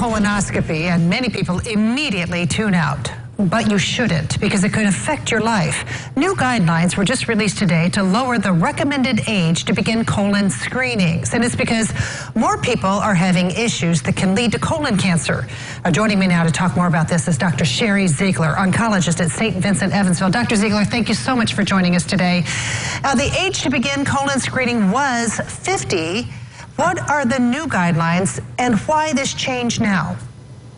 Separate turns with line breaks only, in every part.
colonoscopy, and many people immediately tune out. But you shouldn't, because it could affect your life. New guidelines were just released today to lower the recommended age to begin colon screenings. And it's because more people are having issues that can lead to colon cancer. Joining me now to talk more about this is Dr. Sherry Ziegler, oncologist at St. Vincent Evansville. Dr. Ziegler, thank you so much for joining us today. The age to begin colon screening was 50. What are the new guidelines and why this change now?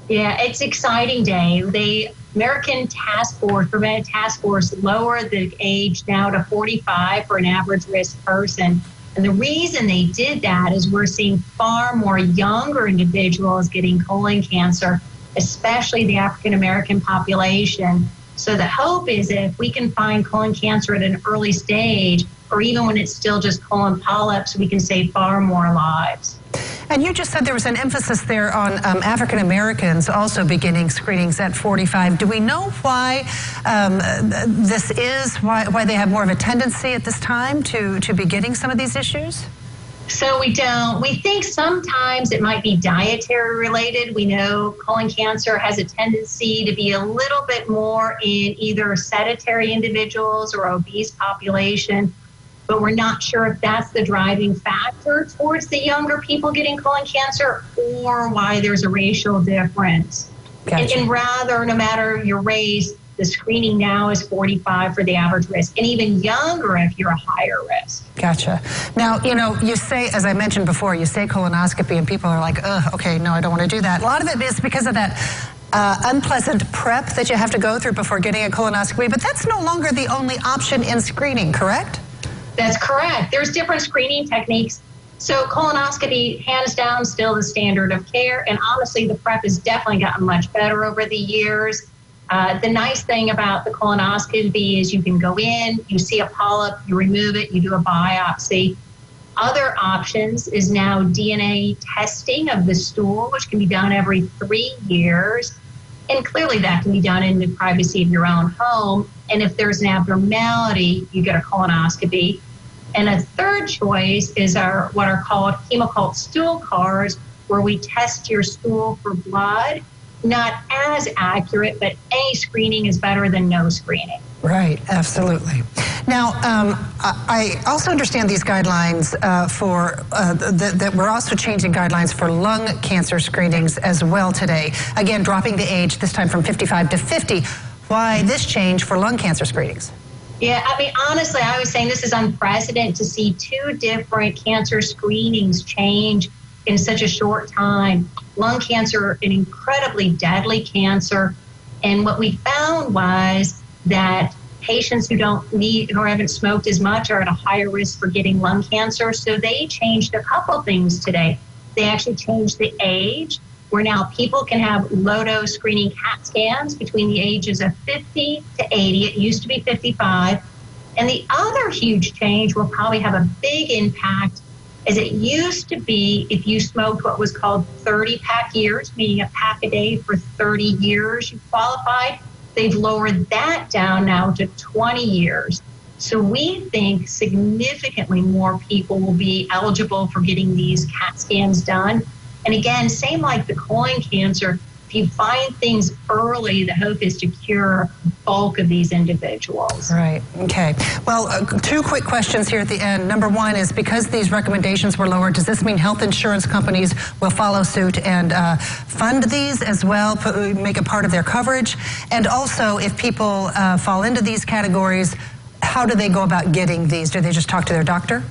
Yeah, it's exciting, Dave. The American Preventive Task Force lowered the age now to 45 for an average risk person. And the reason they did that is we're seeing far more younger individuals getting colon cancer, especially the African American population. So the hope is that if we can find colon cancer at an early stage, or even when it's still just colon polyps, we can save far more lives.
And you just said there was an emphasis there on African Americans also beginning screenings at 45. Do we know why this is, why they have more of a tendency at this time to be getting some of these issues?
So we don't. We think sometimes it might be dietary related. We know colon cancer has a tendency to be a little bit more in either sedentary individuals or obese population, but we're not sure if that's the driving factor towards the younger people getting colon cancer or why there's a racial difference. Gotcha. And rather, no matter your race, the screening now is 45 for the average risk, and even younger if you're a higher risk.
Gotcha. Now, you say, as I mentioned before, you say colonoscopy, and people are like, okay, no, I don't want to do that. A lot of it is because of that unpleasant prep that you have to go through before getting a colonoscopy, but that's no longer the only option in screening, correct?
That's correct. There's different screening techniques. So colonoscopy, hands down, still the standard of care. And honestly, the prep has definitely gotten much better over the years. The nice thing about the colonoscopy is you can go in, you see a polyp, you remove it, you do a biopsy. Other options is now DNA testing of the stool, which can be done every 3 years. And clearly that can be done in the privacy of your own home. And if there's an abnormality, you get a colonoscopy. And a third choice is what are called Hemoccult stool cards, where we test your stool for blood. Not as accurate, but any screening is better than no screening.
Right, absolutely. Now, I also understand these guidelines that we're also changing guidelines for lung cancer screenings as well today. Again, dropping the age, this time from 55 to 50. Why this change for lung cancer screenings?
Yeah, I mean, honestly, I was saying this is unprecedented to see 2 different cancer screenings change in such a short time. Lung cancer, an incredibly deadly cancer. And what we found was that patients who haven't smoked as much are at a higher risk for getting lung cancer. So they changed a couple things today. They actually changed the age, where now people can have low-dose screening CAT scans between the ages of 50 to 80. It used to be 55. And the other huge change will probably have a big impact is it used to be if you smoked what was called 30-pack years, meaning a pack a day for 30 years, you qualified. They've lowered that down now to 20 years. So we think significantly more people will be eligible for getting these CAT scans done. And again, same like the colon cancer, if you find things early, the hope is to cure the bulk of these individuals.
Right, okay. Well, 2 quick questions here at the end. Number 1 is, because these recommendations were lowered, does this mean health insurance companies will follow suit and fund these as well, make it part of their coverage? And also, if people fall into these categories, how do they go about getting these? Do they just talk to their doctor?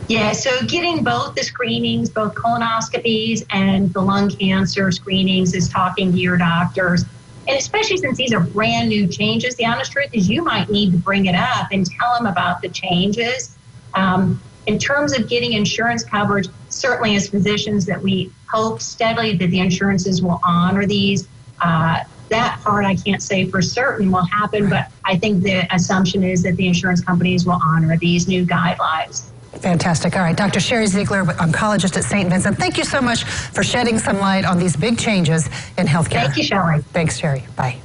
Yeah, so getting both the screenings, both colonoscopies and the lung cancer screenings, is talking to your doctors. And especially since these are brand new changes, the honest truth is you might need to bring it up and tell them about the changes. In terms of getting insurance coverage, certainly as physicians that we hope steadily that the insurances will honor these. That part I can't say for certain will happen, but I think the assumption is that the insurance companies will honor these new guidelines.
Fantastic. All right, Dr. Sherry Ziegler, oncologist at St. Vincent, thank you so much for shedding some light on these big changes in healthcare.
Thank you, Shelley.
Thanks, Sherry. Bye.